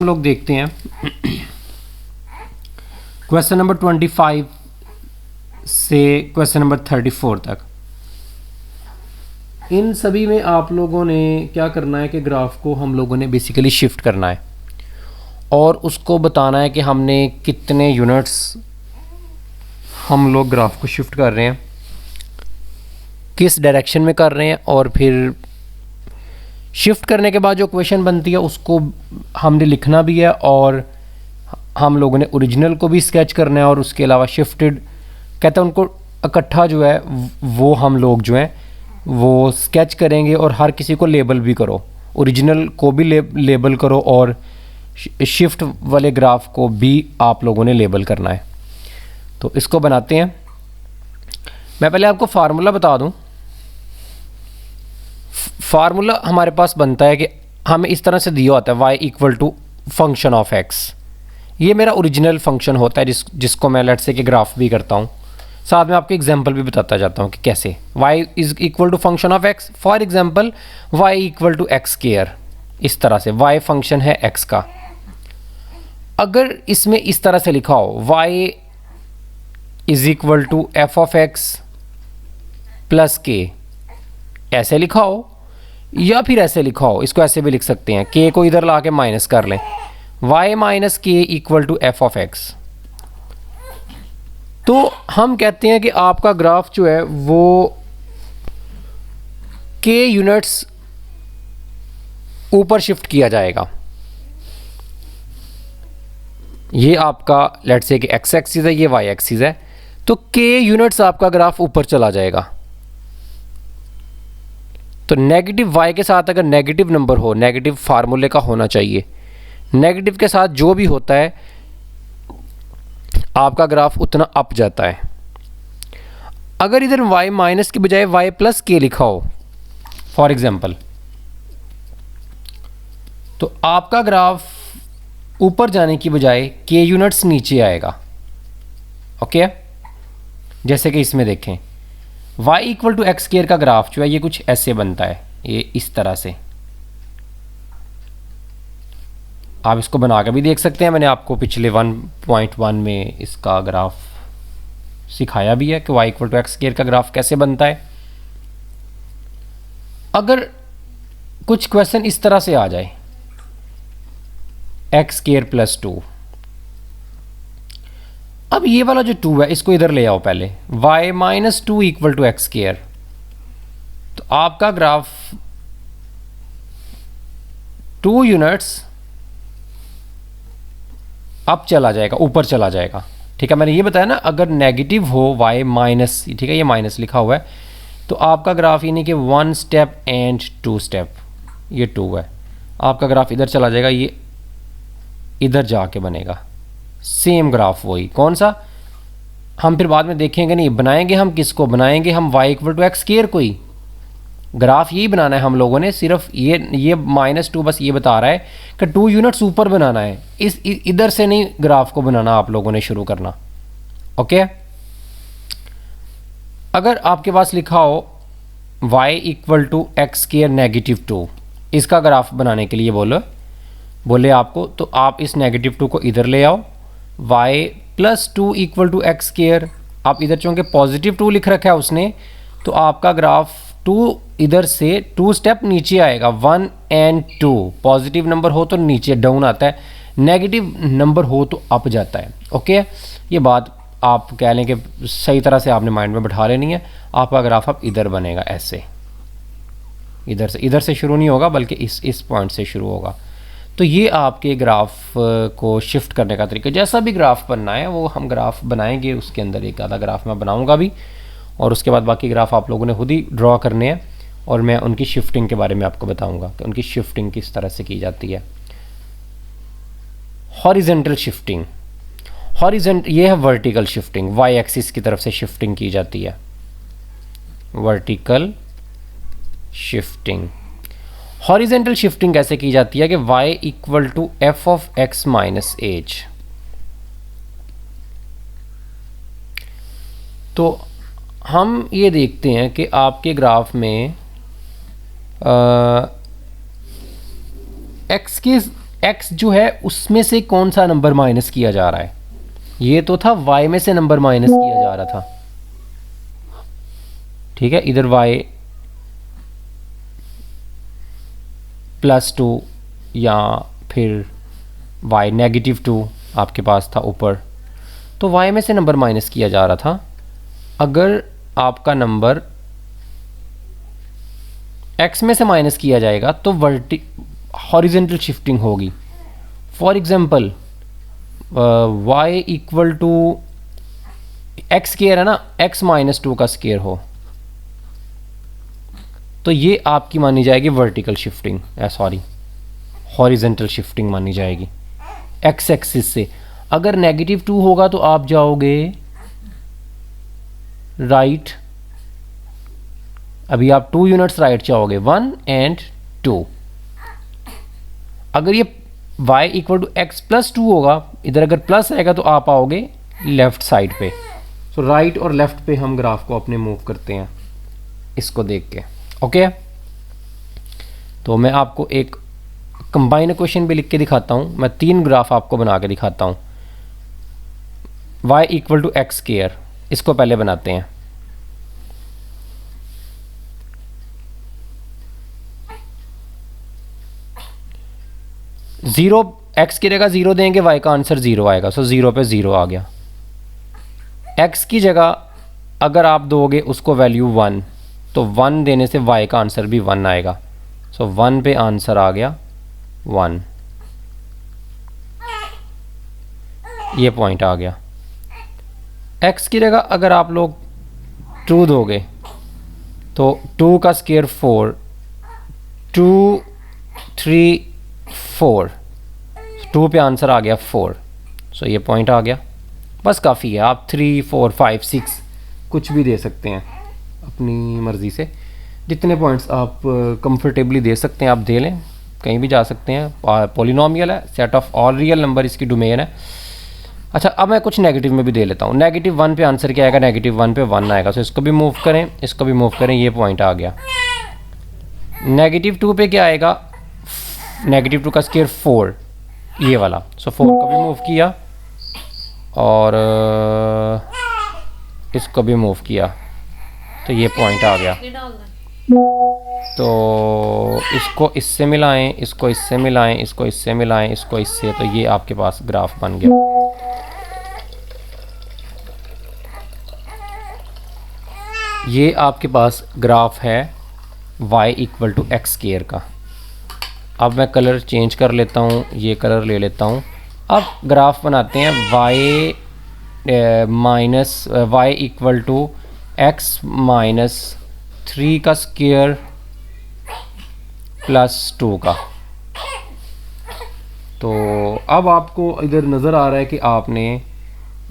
हम लोग देखते हैं क्वेश्चन नंबर 25 से क्वेश्चन नंबर 34 तक। इन सभी में आप लोगों ने क्या करना है कि ग्राफ को हम लोगों ने बेसिकली शिफ्ट करना है और उसको बताना है कि हमने कितने यूनिट्स हम लोग ग्राफ को शिफ्ट कर रहे हैं, किस डायरेक्शन में कर रहे हैं, और फिर शिफ्ट करने के बाद जो क्वेश्चन बनती है उसको हमने लिखना भी है और हम लोगों ने ओरिजिनल को भी स्केच करना है और उसके अलावा शिफ्टेड कहते हैं उनको इकट्ठा जो है वो हम लोग जो हैं वो स्केच करेंगे और हर किसी को लेबल भी करो, ओरिजिनल को भी लेबल करो और शिफ्ट वाले ग्राफ को भी आप लोगों ने लेबल करना है। तो इसको बनाते हैं। मैं पहले आपको फार्मूला बता दूं। फार्मूला हमारे पास बनता है कि हमें इस तरह से दिया होता है y equal to function of x। ये मेरा ओरिजिनल फंक्शन होता है जिसको मैं लेट्स से कि ग्राफ भी करता हूँ, साथ में आपको एग्जांपल भी बताता जाता हूँ कि कैसे y is equal to function of x। For example y equal to x square, इस तरह से y फंक्शन है x का। अगर इसमें इस तरह से लिखा हो y is equal to f of x plus k, ऐसे लिखा हो या फिर ऐसे लिखा हो, इसको ऐसे भी लिख सकते हैं, k को इधर ला के माइनस कर लें, y minus k equal to f of x. तो हम कहते हैं कि आपका ग्राफ जो है वो k यूनिट्स ऊपर शिफ्ट किया जाएगा। ये आपका लेट्स से कि x एक्सिस है, ये y एक्सिस है, तो k यूनिट्स आपका ग्राफ ऊपर चला जाएगा। तो नेगेटिव y के साथ अगर नेगेटिव नंबर हो, नेगेटिव फार्मूले का होना चाहिए, नेगेटिव के साथ जो भी होता है आपका ग्राफ उतना अप जाता है। अगर इधर y माइनस की बजाय y प्लस के लिखा हो फॉर एग्जांपल, तो आपका ग्राफ ऊपर जाने की बजाय k यूनिट्स नीचे आएगा। ओके, जैसे कि इसमें देखें y equal to x square का ग्राफ जो है ये कुछ ऐसे बनता है, ये इस तरह से। आप इसको बना के भी देख सकते हैं, मैंने आपको पिछले 1.1 में इसका ग्राफ सिखाया भी है कि y equal to x square का ग्राफ कैसे बनता है। अगर कुछ क्वेश्चन इस तरह से आ जाए एक्स स्क्वायर प्लस 2, अब ये वाला जो 2 है इसको इधर ले आओ पहले, y minus 2 equal to x square, तो आपका ग्राफ 2 यूनिट्स अप चला जाएगा, ऊपर चला जाएगा। ठीक है, मैंने ये बताया ना, अगर नेगेटिव हो y माइनस, ठीक है ये माइनस लिखा हुआ है, तो आपका ग्राफ यानी कि 1 स्टेप एंड 2 स्टेप, ये 2 है, आपका ग्राफ इधर चला जाएगा, ये इधर जाके बनेगा सेम ग्राफ। वही कौन सा हम फिर बाद में देखेंगे, नहीं बनाएंगे हम, किसको बनाएंगे हम, y equal to x square को ही। ग्राफ यही बनाना है हम लोगों ने, सिर्फ ये माइनस 2 बस ये बता रहा है कि 2 यूनिट्स ऊपर बनाना है, इधर से नहीं ग्राफ को बनाना आप लोगों ने शुरू करना। ओके, अगर आपके पास लिखा हो y equal to x square negative 2, इसका ग्राफ बनाने के लिए बोले आपको, तो आप इस नेगेटिव 2 को इधर ले आओ, y plus 2 equal to x square, आप इधर चूँकि पॉजिटिव 2 लिख रखा है उसने, तो आपका ग्राफ 2 इधर से 2 स्टेप नीचे आएगा, 1 एंड 2। पॉजिटिव नंबर हो तो नीचे डाउन आता है, नेगेटिव नंबर हो तो अप जाता है। ओके, ये बात आप कह लें कि सही तरह से आपने माइंड में बैठा लेनी है। आपका ग्राफ अब इधर बनेगा ऐसे, इधर से शुरू नहीं होगा बल्कि इस पॉइंट से शुरू होगा। तो ये आपके ग्राफ को शिफ्ट करने का तरीका, जैसा भी ग्राफ बनना है वो हम ग्राफ बनाएंगे, उसके अंदर एक आधा ग्राफ मैं बनाऊंगा भी, और उसके बाद बाकी ग्राफ आप लोगों ने खुद ही ड्रॉ करने हैं, और मैं उनकी शिफ्टिंग के बारे में आपको बताऊंगा कि उनकी शिफ्टिंग किस तरह से की जाती है। हॉरिजेंटल शिफ्टिंग, ये है वर्टिकल शिफ्टिंग, वाई एक्सिस की तरफ से शिफ्टिंग की जाती है, वर्टिकल शिफ्टिंग। हॉरिजेंटल शिफ्टिंग कैसे की जाती है कि y equal to f of x minus h. तो हम ये देखते हैं कि आपके ग्राफ में x के x जो है उसमें से कौन सा नंबर माइनस किया जा रहा है, ये तो था y में से नंबर माइनस किया जा रहा था, ठीक है। इधर y +2 या फिर y -2 आपके पास था ऊपर, तो y में से नंबर माइनस किया जा रहा था। अगर आपका नंबर x में से माइनस किया जाएगा तो हॉरिजेंटल शिफ्टिंग होगी। For example y equal to x square है ना, x -2 का स्क्वायर हो, तो ये आपकी मानी जाएगी vertical shifting, sorry horizontal shifting मानी जाएगी x एक्सिस से। अगर -2 होगा तो आप जाओगे राइट, अभी आप 2 यूनिट्स राइट जाओगे, 1 and 2। अगर ये y इक्वल टू x +2 होगा, इधर अगर प्लस आएगा तो आप आओगे लेफ्ट साइड पे। सो राइट और लेफ्ट पे हम ग्राफ को अपने मूव करते हैं इसको देख के, ओके। तो मैं आपको एक कंबाइन इक्वेशन भी लिख के दिखाता हूँ, मैं 3 ग्राफ आपको बना के दिखाता हूँ। y equal to x square, इसको पहले बनाते हैं। ज़ीरो x की जगह 0 देंगे, y का आंसर 0 आएगा, सो 0 पे 0 आ गया। x की जगह अगर आप दोगे उसको वैल्यू 1, तो 1 देने से y का आंसर भी 1 आएगा, सो 1 पे आंसर आ गया 1, ये पॉइंट आ गया। x की जगह अगर आप लोग 2 दोगे तो 2 का स्क्वायर 4, 2 3 4, 2 पे आंसर आ गया 4, सो ये पॉइंट आ गया। बस काफ़ी है, आप 3 4 5 6 कुछ भी दे सकते हैं अपनी मर्ज़ी से, जितने पॉइंट्स आप कंफर्टेबली दे सकते हैं आप दे लें, कहीं भी जा सकते हैं। पॉलिनोमियल है, set of all real number इसकी डोमेन है। अच्छा, अब मैं कुछ नेगेटिव में भी दे लेता हूँ। -1 पे आंसर क्या आएगा, -1 पे 1 आएगा, सो इसको भी मूव करें, इसको भी मूव करें, ये पॉइंट आ गया। -2 पे क्या आएगा, -2 का स्क्वायर 4, ये वाला, सो 4 को भी मूव किया और इसको भी मूव किया, तो ये पॉइंट आ गया। तो इसको इससे मिलाएं, इसको इससे मिलाएं, इसको इससे मिलाएं, इसको इससे, तो ये आपके पास ग्राफ बन गया। ये आपके पास ग्राफ है y equal to x square का। अब मैं कलर चेंज कर लेता हूँ, ये कलर ले लेता हूँ। अब ग्राफ बनाते हैं y इक्वल टू x -3 का स्क्वायर +2 का। तो अब आपको इधर नज़र आ रहा है कि आपने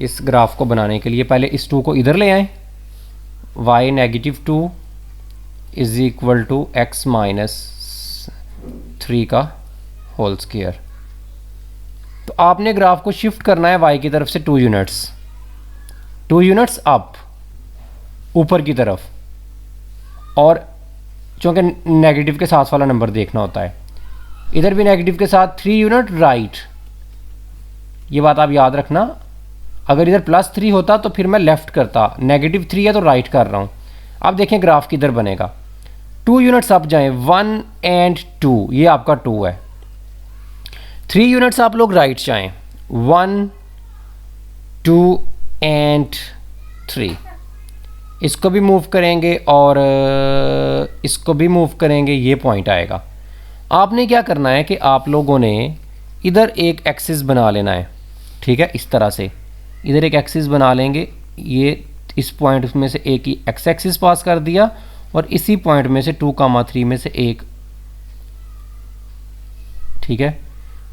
इस ग्राफ को बनाने के लिए पहले इस 2 को इधर ले आएँ, y -2 is equal to x -3 का होल स्क्वायर। तो आपने ग्राफ को शिफ्ट करना है y की तरफ से 2 यूनिट्स अप, ऊपर की तरफ, और चूँकि नेगेटिव के साथ वाला नंबर देखना होता है, इधर भी नेगेटिव के साथ 3 यूनिट राइट। ये बात आप याद रखना, अगर इधर +3 होता तो फिर मैं लेफ़्ट करता, -3 है तो राइट कर रहा हूँ। अब देखें ग्राफ किधर बनेगा, 2 यूनिट्स आप जाएं, 1 and 2, ये आपका 2 है। 3 यूनिट्स आप लोग राइट जाएं, 1 2 and 3, इसको भी मूव करेंगे और इसको भी मूव करेंगे, ये पॉइंट आएगा। आपने क्या करना है कि आप लोगों ने इधर एक एक्सिस बना लेना है, ठीक है। इस तरह से इधर एक एक्सिस बना लेंगे, ये इस पॉइंट में से एक ही एक्स एक्सिस पास कर दिया और इसी पॉइंट में से 2,3 में से एक, ठीक है।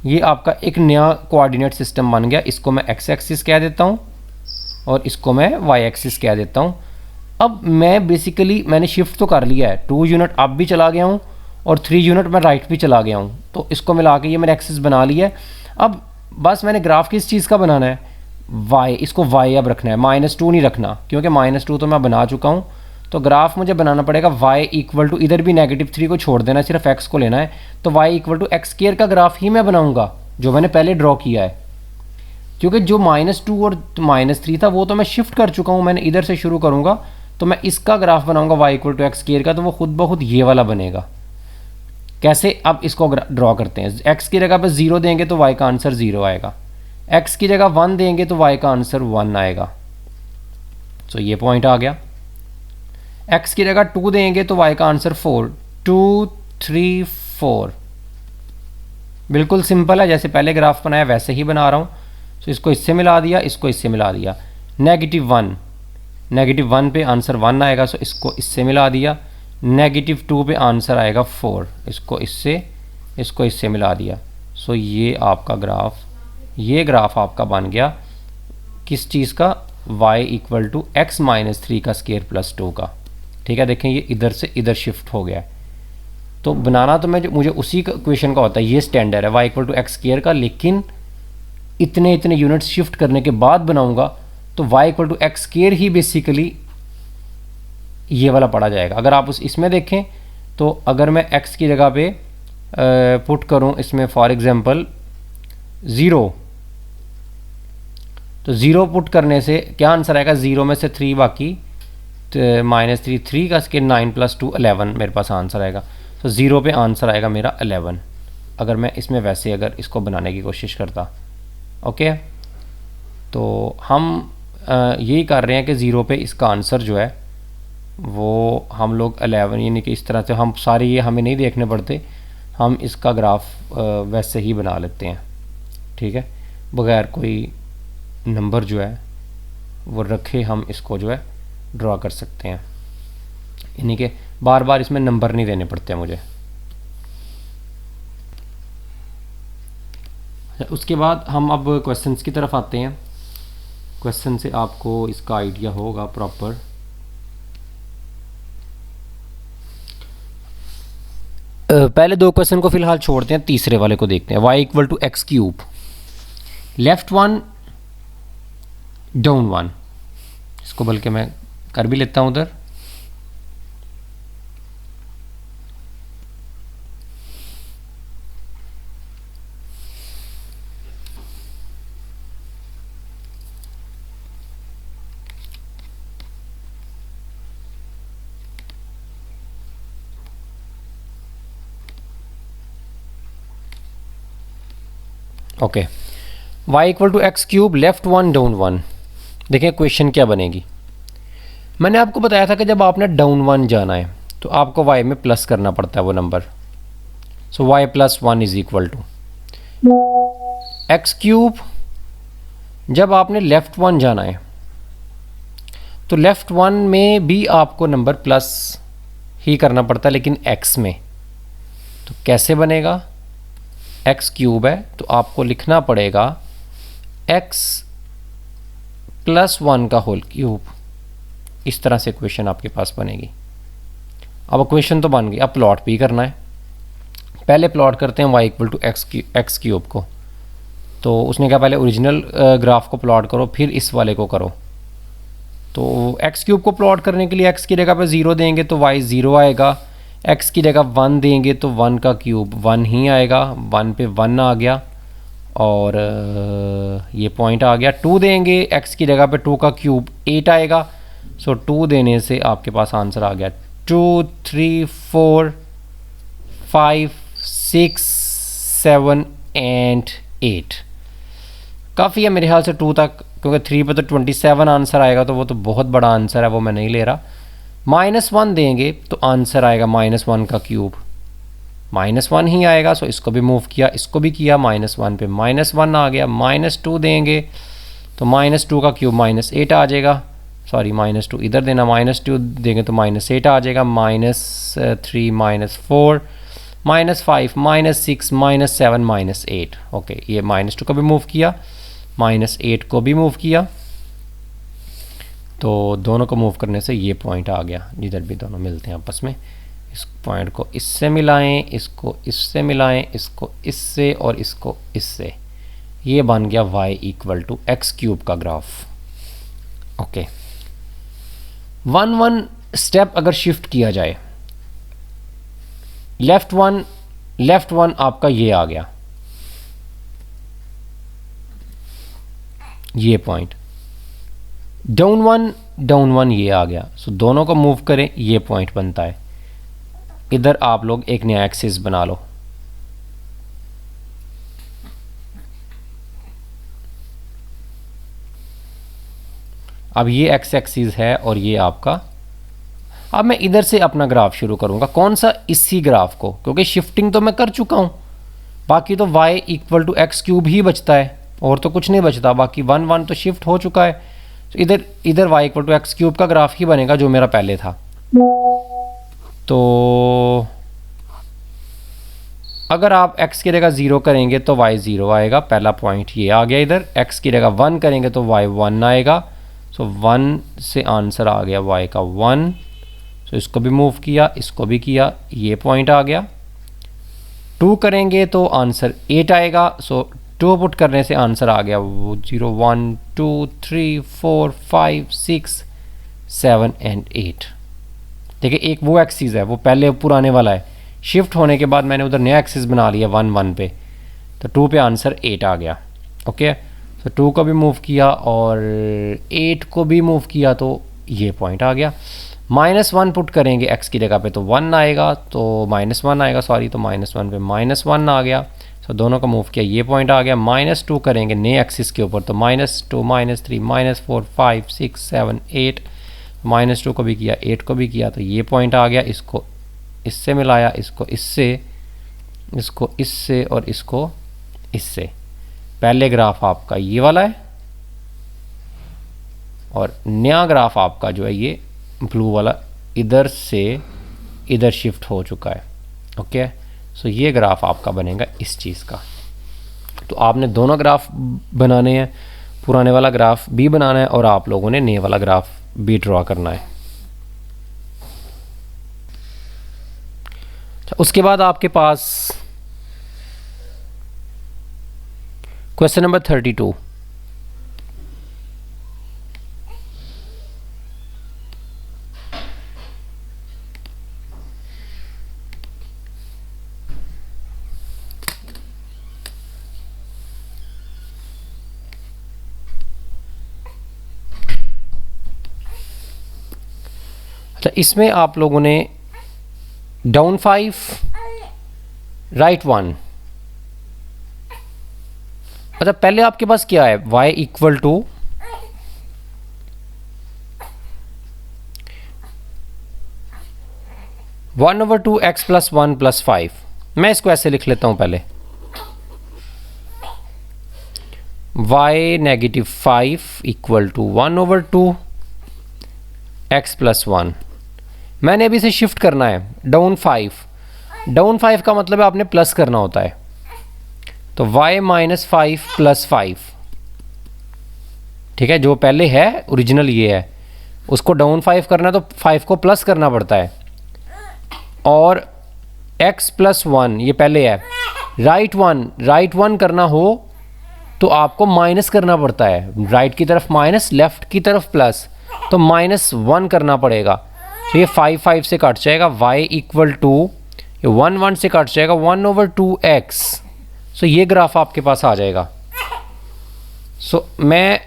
ये आपका एक नया कोऑर्डिनेट सिस्टम बन गया। इसको मैं एक्स एक्सिस कह देता हूँ और इसको मैं वाई एक्सिस कह देता हूँ। अब मैं बेसिकली मैंने शिफ्ट तो कर लिया है, 2 यूनिट अप भी चला गया हूँ और 3 यूनिट मैं राइट भी चला गया हूँ, तो इसको मिला के ये मैंने एक्सिस बना लिया है। अब बस मैंने ग्राफ किस चीज़ का बनाना है, y, इसको y अब रखना है, -2 नहीं रखना, क्योंकि -2 तो मैं बना चुका हूँ। तो ग्राफ मुझे बनाना पड़ेगा y इक्वल टू, इधर भी -3 को छोड़ देना, सिर्फ x को लेना है, तो y equal to x square का ग्राफ ही मैं बनाऊंगा जो मैंने पहले ड्रॉ किया है, क्योंकि जो -2 और -3 था वो तो मैं शिफ्ट कर चुका हूँ, मैंने इधर से शुरू करूँगा, तो मैं इसका ग्राफ बनाऊंगा y equal to x square का, तो वो खुद ब खुद ये वाला बनेगा। कैसे, अब इसको ड्रॉ करते हैं। x की जगह पर 0 देंगे तो y का आंसर 0 आएगा, x की जगह 1 देंगे तो y का आंसर 1 आएगा। तो ये पॉइंट आ गया। x की जगह 2 देंगे तो y का आंसर 4, 2 3 4। बिल्कुल सिंपल है, जैसे पहले ग्राफ बनाया वैसे ही बना रहा हूँ। तो इसको इससे मिला दिया, इसको इससे मिला दिया, -1 पे आंसर 1 आएगा, सो इसको इससे मिला दिया, -2 पे आंसर आएगा 4, इसको इससे मिला दिया। सो ये आपका ग्राफ, ये ग्राफ आपका बन गया किस चीज़ का, y equal to x minus 3 का स्क्वायर प्लस 2 का। ठीक है, देखें ये इधर से इधर शिफ्ट हो गया है। तो बनाना तो मुझे उसी क्वेश्चन का होता है, ये स्टैंडर्ड है y equal to x square का, लेकिन इतने यूनिट्स शिफ्ट करने के बाद बनाऊंगा तो y equal to x square ही बेसिकली ये वाला पड़ा जाएगा। अगर आप इसमें देखें तो अगर मैं x की जगह पे पुट करूं इसमें फॉर एग्जांपल 0, तो 0 पुट करने से क्या आंसर आएगा, 0 में से 3 बाकी, तो -3, 3 का स्क्वायर 9 + 2 11 मेरे पास आंसर आएगा। तो 0 पे आंसर आएगा मेरा 11, अगर मैं इसमें वैसे अगर इसको बनाने की कोशिश करता। ओके, तो हम यही कर रहे हैं कि 0 पे इसका आंसर जो है वो हम लोग 11, यानी कि इस तरह से हम सारे ये हमें नहीं देखने पड़ते, हम इसका ग्राफ वैसे ही बना लेते हैं। ठीक है, बगैर कोई नंबर जो है वो रखे हम इसको जो है ड्रॉ कर सकते हैं, यानी कि बार बार इसमें नंबर नहीं देने पड़ते हैं मुझे। उसके बाद हम अब क्वेश्चंस की तरफ आते हैं। क्वेश्चन से आपको इसका आइडिया होगा प्रॉपर। पहले 2 क्वेश्चन को फिलहाल छोड़ते हैं, तीसरे वाले को देखते हैं। y equal to x cube, left 1 down 1, इसको बल्कि मैं कर भी लेता हूँ उधर। Okay, y equal to x cube, left 1 down 1। देखें क्वेश्चन क्या बनेगी। मैंने आपको बताया था कि जब आपने डाउन 1 जाना है तो आपको y में प्लस करना पड़ता है वो number. So y + 1 is equal to x cube. जब आपने लेफ्ट 1 जाना है तो लेफ्ट 1 में भी आपको नंबर प्लस ही करना पड़ता है, लेकिन x में। तो कैसे बनेगा, एक्स क्यूब है तो आपको लिखना पड़ेगा x + 1 का होल क्यूब। इस तरह से क्वेश्चन आपके पास बनेगी। अब क्वेश्चन तो बन गई, अब प्लॉट भी करना है। पहले प्लॉट करते हैं y equal to x cube को। तो उसने कहा पहले ओरिजिनल ग्राफ को प्लॉट करो, फिर इस वाले को करो। तो एक्स क्यूब को प्लॉट करने के लिए x की जगह पे 0 देंगे तो y 0 आएगा, x की जगह 1 देंगे तो 1 का क्यूब 1 ही आएगा, 1 पे 1 आ गया, और ये पॉइंट आ गया। 2 देंगे x की जगह पे 2 का क्यूब 8 आएगा। सो 2 देने से आपके पास आंसर आ गया 2 3 4 5 6 7 एंड 8। काफ़ी है मेरे ख्याल से 2 तक, क्योंकि 3 पे तो 27 आंसर आएगा, तो वो तो बहुत बड़ा आंसर है, वो मैं नहीं ले रहा। -1 देंगे तो आंसर आएगा -1 का क्यूब, -1 ही आएगा। सो इसको भी मूव किया, इसको भी किया, -1 पे -1 आ गया। -2 देंगे तो -2 का क्यूब -8 आ जाएगा, सॉरी -2 इधर देना, -2 देंगे तो -8 आ जाएगा, -3 -4 -5 -6 -7 -8। ओके, ये -2 को भी मूव किया, -8 को भी मूव किया, तो दोनों को मूव करने से ये पॉइंट आ गया, जिधर भी दोनों मिलते हैं आपस में। इस पॉइंट को इससे मिलाएं, इसको इससे मिलाएं, इसको इससे और इसको इससे, ये बन गया y equal to x cube का ग्राफ। ओके, 1 1 स्टेप अगर शिफ्ट किया जाए, लेफ्ट वन आपका ये आ गया, ये पॉइंट, डाउन वन ये आ गया। सो दोनों को मूव करें, ये पॉइंट बनता है। इधर आप लोग एक नया एक्सिस बना लो। अब ये एक्स एक्सिस है और ये आपका, अब मैं इधर से अपना ग्राफ शुरू करूंगा। कौन सा? इसी ग्राफ को, क्योंकि शिफ्टिंग तो मैं कर चुका हूं। बाकी तो y equal to x cube ही बचता है और तो कुछ नहीं बचता। बाकी 1 1 तो शिफ्ट हो चुका है। तो इधर y equal to x cube का ग्राफ ही बनेगा जो मेरा पहले था। तो अगर आप x की जगह 0 करेंगे तो y 0 आएगा, पहला पॉइंट ये आ गया। इधर x की जगह 1 करेंगे तो y 1 आएगा। सो 1 से आंसर आ गया y का 1। सो इसको भी मूव किया, इसको भी किया, ये पॉइंट आ गया। 2 करेंगे तो आंसर 8 आएगा। सो 2 पुट करने से आंसर आ गया 0 1 2 3 4 5 6 7 एंड 8। देखिए एक वो एक्सिस है, वो पहले पुराने वाला है, शिफ्ट होने के बाद मैंने उधर नया एक्सिस बना लिया 1 1 पे, तो 2 पे आंसर 8 आ गया। ओके, तो 2 को भी मूव किया और 8 को भी मूव किया तो ये पॉइंट आ गया। -1 पुट करेंगे x की जगह पे तो 1 आएगा, तो -1 आएगा, सॉरी, तो -1 पे -1 आ गया। तो दोनों को मूव किया, ये पॉइंट आ गया। -2 करेंगे नए एक्सिस के ऊपर तो -2 -3 -4 5 6 7 8, -2 को भी किया, 8 को भी किया, तो ये पॉइंट आ गया। इसको इससे मिलाया, इसको इससे, इसको इससे और इसको इससे। पहले ग्राफ आपका ये वाला है और नया ग्राफ आपका जो है ये ब्लू वाला इधर से इधर शिफ्ट हो चुका है। ओके, सो ये ग्राफ आपका बनेगा इस चीज़ का। तो आपने दोनों ग्राफ बनाने हैं, पुराने वाला ग्राफ भी बनाना है और आप लोगों ने नए वाला ग्राफ भी ड्रॉ करना है। उसके बाद आपके पास क्वेश्चन नंबर 32। अच्छा, इसमें आप लोगों ने डाउन 5 राइट 1। अच्छा, पहले आपके पास क्या है? y equal to one over 2 x plus 1 plus 5। मैं इसको ऐसे लिख लेता हूं पहले, y negative 5 equal to 1 over 2 x plus 1। मैंने अभी इसे शिफ्ट करना है डाउन 5। डाउन 5 का मतलब है आपने प्लस करना होता है, तो y माइनस 5 प्लस 5। ठीक है, जो पहले है ओरिजिनल ये है, उसको डाउन 5 करना है तो 5 को प्लस करना पड़ता है। और x प्लस 1 ये पहले है। राइट वन करना हो तो आपको माइनस करना पड़ता है, राइट की तरफ माइनस, लेफ्ट की तरफ प्लस, तो -1 करना पड़ेगा। तो ये 5 5 से कट जाएगा, y इक्वल टू 1 1 से कट जाएगा 1 ओवर 2x। सो ये ग्राफ आपके पास आ जाएगा। सो मैं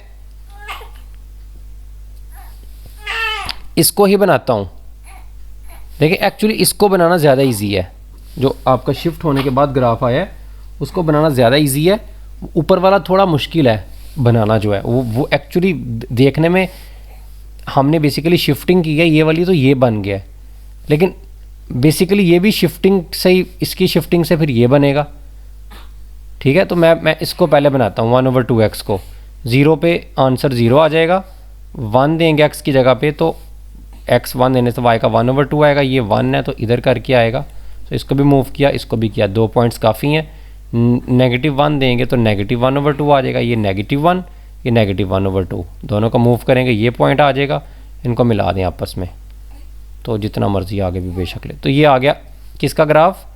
इसको ही बनाता हूँ। देखिए एक्चुअली इसको बनाना ज़्यादा इजी है, जो आपका शिफ्ट होने के बाद ग्राफ आया है उसको बनाना ज़्यादा इजी है। ऊपर वाला थोड़ा मुश्किल है बनाना, जो है वो एक्चुअली देखने में हमने बेसिकली शिफ्टिंग की है ये वाली, तो ये बन गया है, लेकिन बेसिकली ये भी शिफ्टिंग से ही, इसकी शिफ्टिंग से फिर ये बनेगा। ठीक है, तो मैं इसको पहले बनाता हूँ 1 ओवर 2x को। 0 पे आंसर 0 आ जाएगा, 1 देंगे x की जगह पे तो x 1 देने से y का 1 ओवर 2 आएगा। ये 1 है तो इधर करके आएगा, तो इसको भी मूव किया, इसको भी किया, 2 पॉइंट्स काफ़ी हैं। -1 देंगे तो -1 ओवर 2 आ जाएगा। ये -1, ये -1 ओवर 2, दोनों को मूव करेंगे, ये पॉइंट आ जाएगा। इनको मिला दें आपस में तो जितना मर्जी आगे भी बेशक ले। तो ये आ गया किसका graph?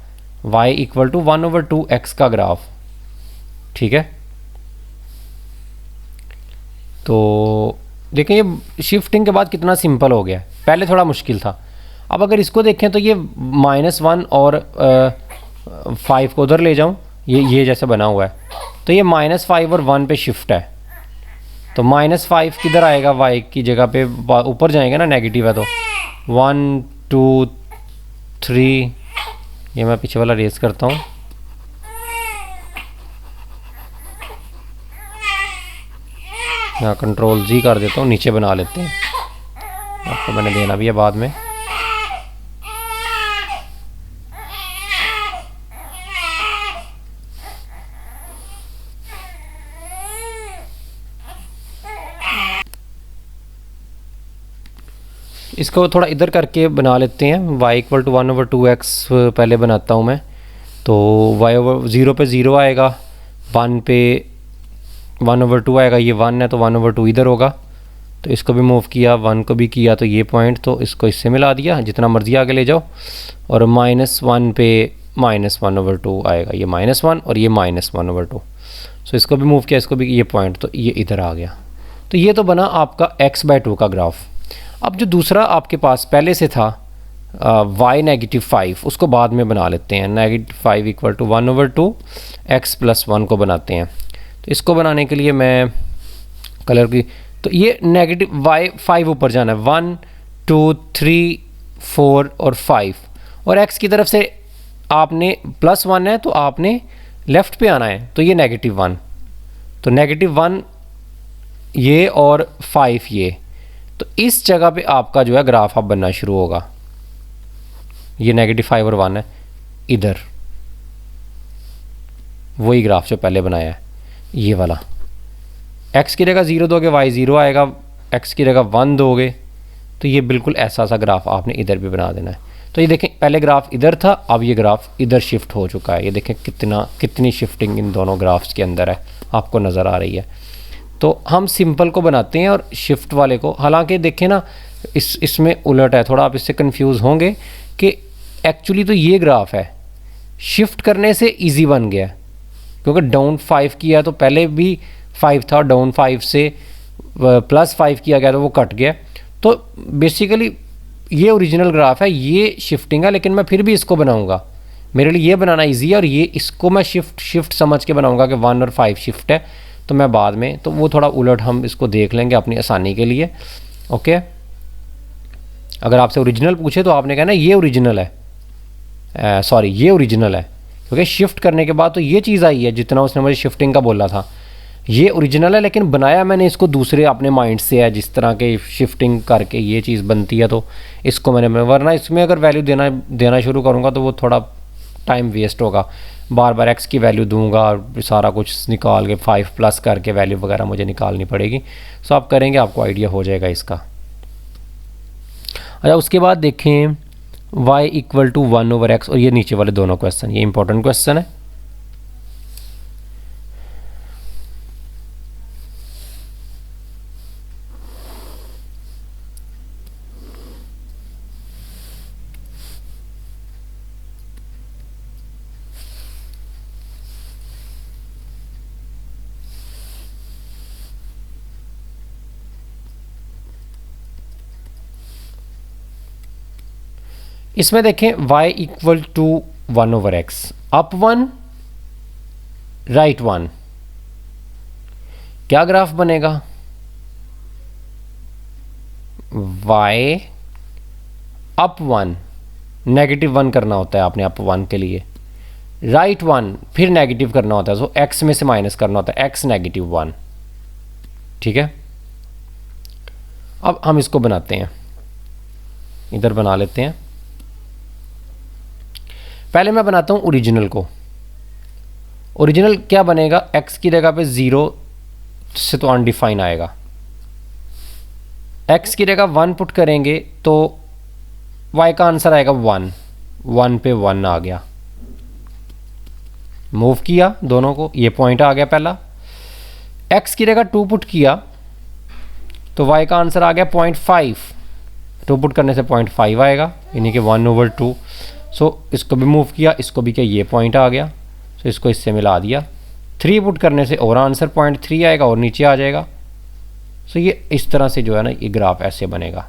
y equal to 1 over 2x का ग्राफ। ठीक है, तो देखें ये शिफ्टिंग के बाद कितना सिंपल हो गया। पहले थोड़ा मुश्किल था। अब अगर इसको देखें तो ये -1 और 5 को उधर ले जाऊँ, ये जैसे बना हुआ है, तो ये -5 और 1 पे शिफ्ट है। तो -5 किधर आएगा, y की जगह पे ऊपर जाएंगे ना, नेगेटिव है तो 1 2 3, ये मैं पीछे वाला रेस करता हूँ। यहाँ कंट्रोल जी कर देता हूँ, नीचे बना लेते हैं, आपको मैंने देना भी है बाद में। इसको थोड़ा इधर करके बना लेते हैं। y = 1/2x पहले बनाता हूँ मैं, तो y/0 पे 0 आएगा, 1 पे 1/2 आएगा, ये 1 है तो 1/2 इधर होगा। तो इसको भी मूव किया, 1 को भी किया, तो ये पॉइंट, तो इसको इससे मिला दिया, जितना मर्जी आगे ले जाओ। और -1 पे -1/2 आएगा, ये -1 और ये -1/2। सो इसको भी मूव किया, इसको भी, ये पॉइंट, तो ये इधर आ गया। तो ये तो बना आपका x/2 का ग्राफ। अब जो दूसरा आपके पास पहले से था y -5, उसको बाद में बना लेते हैं। -5 = 1/2 x + 1 को बनाते हैं। तो इसको बनाने के लिए मैं कलर की, तो ये नेगेटिव y 5 ऊपर जाना है, 1 2 3 4 और 5, और x की तरफ से आपने +1 है तो आपने लेफ़्ट पे आना है, तो ये -1, तो -1 ये और 5 ये, तो इस जगह पे आपका जो है ग्राफ अब बनना शुरू होगा। ये -5 और 1 है, इधर वही ग्राफ जो पहले बनाया है, ये वाला। x की जगह 0 दोगे y 0 आएगा, x की जगह 1 दोगे तो ये बिल्कुल ऐसा सा ग्राफ आपने इधर भी बना देना है। तो ये देखें, पहले ग्राफ इधर था, अब ये ग्राफ इधर शिफ्ट हो चुका है। ये देखें कितनी शिफ्टिंग इन दोनों ग्राफ्स के अंदर है, आपको नज़र आ रही है। तो हम सिंपल को बनाते हैं और शिफ्ट वाले को, हालांकि देखें ना इसमें उलट है, थोड़ा आप इससे कंफ्यूज होंगे कि एक्चुअली तो ये ग्राफ है, शिफ्ट करने से इजी बन गया, क्योंकि डाउन 5 किया तो पहले भी 5 था, डाउन 5 से +5 किया गया तो वो कट गया। तो बेसिकली ये ओरिजिनल ग्राफ है, ये शिफ्टिंग है, लेकिन मैं फिर भी इसको बनाऊंगा, मेरे लिए ये बनाना इजी है, और ये इसको मैं शिफ्ट समझ के बनाऊंगा कि 1 और 5 शिफ्ट है। तो मैं बाद में, तो वो थोड़ा उलट हम इसको देख लेंगे अपनी आसानी के लिए। ओके, अगर आपसे ओरिजिनल पूछे तो आपने कहना ये ओरिजिनल है, सॉरी ये ओरिजिनल है, क्योंकि शिफ्ट करने के बाद तो ये चीज़ आई है, जितना उसने मुझे शिफ्टिंग का बोला था ये ओरिजिनल है, लेकिन बनाया मैंने इसको दूसरे अपने माइंड से है, जिस तरह के शिफ्टिंग करके ये चीज़ बनती है, तो इसको मैंने, वरना इसमें अगर वैल्यू देना शुरू करूँगा तो वो थोड़ा टाइम वेस्ट होगा, बार बार x की वैल्यू दूंगा और सारा कुछ निकाल के 5+ करके वैल्यू वगैरह मुझे निकालनी पड़ेगी। सो आप करेंगे, आपको आइडिया हो जाएगा इसका। अच्छा, उसके बाद देखें y = 1/x, और ये नीचे वाले दोनों क्वेश्चन, ये इंपॉर्टेंट क्वेश्चन है। इसमें देखें y = 1/x, अप 1 राइट 1, क्या ग्राफ बनेगा? y अप 1, -1 करना होता है आपने अप 1 के लिए, राइट 1 फिर नेगेटिव करना होता है, सो x में से माइनस करना होता है, x -1। ठीक है, अब हम इसको बनाते हैं, इधर बना लेते हैं। पहले मैं बनाता हूँ ओरिजिनल को। ओरिजिनल क्या बनेगा? x की जगह पे 0 से तो अनडिफाइन आएगा, x की जगह 1 पुट करेंगे तो y का आंसर आएगा 1, 1 पे 1 आ गया, मूव किया दोनों को, ये पॉइंट आ गया पहला। x की जगह 2 पुट किया तो y का आंसर आ गया 0.5, 2 पुट करने से 0.5 आएगा, यानी कि 1/2। सो इसको भी मूव किया, इसको भी किया, ये पॉइंट आ गया, सो इसको इससे मिला दिया। 3 पुट करने से और आंसर 0.3 आएगा और नीचे आ जाएगा। सो ये इस तरह से जो है ना, ये ग्राफ ऐसे बनेगा।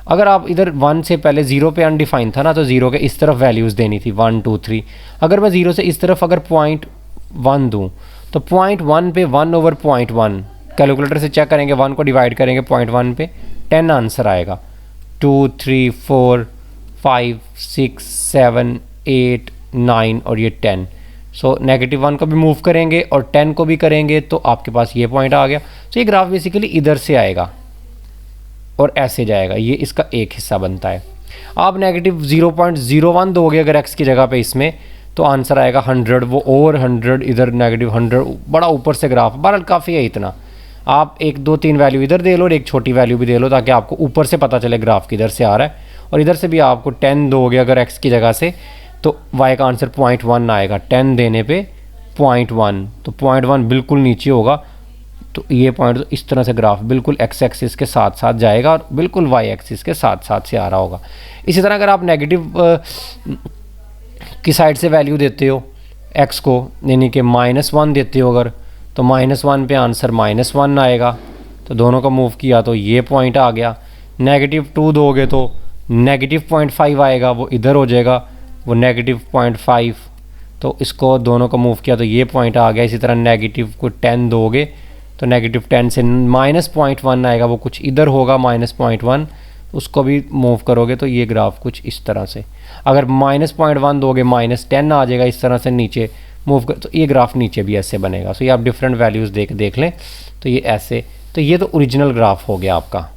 अगर आप इधर 1 से पहले 0 पे अनडिफाइन था ना, तो 0 के इस तरफ वैल्यूज़ देनी थी 1 2 3। अगर मैं 0 से इस तरफ अगर 0.1 दूँ तो 0.1 पे 1/0.1 कैलकुलेटर से चेक करेंगे, 1 को डिवाइड करेंगे 0.1 पे, 10 आंसर आएगा। 2 3 4 5 6 7 8 9 और ये 10। सो -1 को भी मूव करेंगे और 10 को भी करेंगे तो आपके पास ये पॉइंट आ गया। तो ये ग्राफ बेसिकली इधर से आएगा और ऐसे जाएगा, ये इसका एक हिस्सा बनता है। आप -0.01 दोगे अगर x की जगह पे इसमें, तो आंसर आएगा 100, वो और 100 इधर -100, बड़ा ऊपर से ग्राफ। बहरहाल काफ़ी है इतना, आप 1 2 3 वैल्यू इधर दे लो और एक छोटी वैल्यू भी दे लो ताकि आपको ऊपर से पता चले ग्राफ किधर से आ रहा है। और इधर से भी आपको 10 दोगे अगर x की जगह से, तो y का आंसर 0.1 आएगा। 10 देने पे 0.1, तो 0.1 बिल्कुल नीचे होगा। तो ये पॉइंट इस तरह से ग्राफ बिल्कुल x एक्सिस के साथ साथ जाएगा और बिल्कुल y एक्सिस के साथ साथ से आ रहा होगा। इसी तरह अगर आप नेगेटिव की साइड से वैल्यू देते हो x को, यानी कि -1 देते हो अगर, तो -1 पे आंसर -1 आएगा। तो दोनों का मूव किया तो ये पॉइंट आ गया। -2 दोगे तो -0.5 आएगा, वो इधर हो जाएगा, वो -0.5। तो इसको दोनों का मूव किया तो ये पॉइंट आ गया। इसी तरह नेगेटिव को 10 दोगे तो -10 से -0.1 आएगा, वो कुछ इधर होगा -0.1, उसको भी मूव करोगे तो ये ग्राफ कुछ इस तरह से। अगर -0.1 दोगे -10 आ जाएगा, इस तरह से नीचे मूव कर, तो ये ग्राफ नीचे भी ऐसे बनेगा। सो ये आप डिफरेंट वैल्यूज़ देख लें तो ये ऐसे। तो ये तो ओरिजिनल ग्राफ हो गया आपका।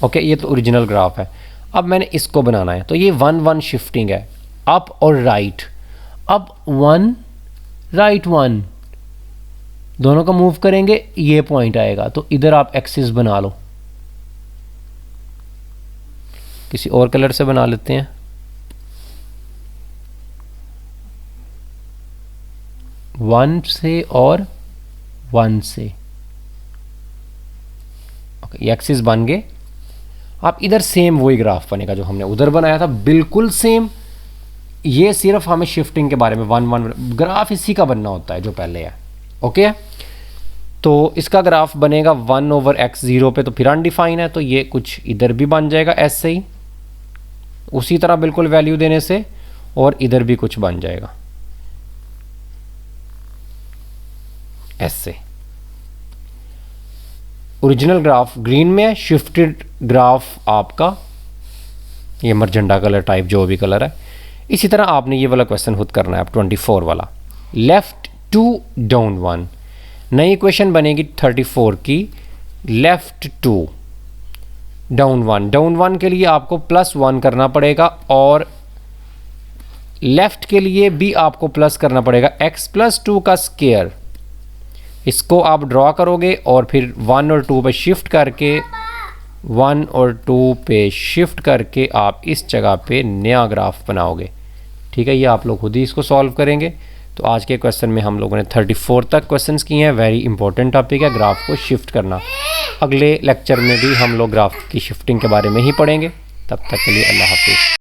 ओके, ये तो ओरिजिनल ग्राफ है। अब मैंने इसको बनाना है, तो ये 1 1 शिफ्टिंग है, अप और राइट। अब 1 राइट 1 दोनों का मूव करेंगे, ये पॉइंट आएगा। तो इधर आप एक्सिस बना लो, किसी और कलर से बना लेते हैं। 1 से और 1 से, ओके, ये एक्सिस बन गए। आप इधर सेम वही ग्राफ बनेगा जो हमने उधर बनाया था, बिल्कुल सेम। ये सिर्फ हमें शिफ्टिंग के बारे में 1 1 ग्राफ इसी का बनना होता है जो पहले है। ओके, तो इसका ग्राफ बनेगा 1/x 0 पे, तो फिर अनडिफाइन है, तो ये कुछ इधर भी बन जाएगा ऐसे ही, उसी तरह बिल्कुल वैल्यू देने से, और इधर भी कुछ बन जाएगा ऐसे। ओरिजिनल ग्राफ ग्रीन में है, शिफ्टेड ग्राफ आपका ये मरझंडा कलर टाइप जो भी कलर है। इसी तरह आपने ये वाला क्वेश्चन खुद करना है। आप 24 वाला, लेफ्ट 2 डाउन 1, नई इक्वेशन बनेगी 34 की, लेफ्ट 2 डाउन 1। डाउन 1 के लिए आपको +1 करना पड़ेगा और लेफ्ट के लिए भी आपको प्लस करना पड़ेगा, x + 2 का स्क्वायर। इसको आप ड्रॉ करोगे और फिर 1 और 2 पे शिफ्ट करके, 1 और 2 पे शिफ्ट करके आप इस जगह पे नया ग्राफ बनाओगे। ठीक है, ये आप लोग खुद ही इसको सॉल्व करेंगे। तो आज के क्वेश्चन में हम लोगों ने 34 तक क्वेश्चंस किए हैं। वेरी इंपॉर्टेंट टॉपिक है ग्राफ को शिफ्ट करना। अगले लेक्चर में भी हम लोग ग्राफ की शिफ्टिंग के बारे में ही पढ़ेंगे। तब तक के लिए अल्लाह हाफिज़।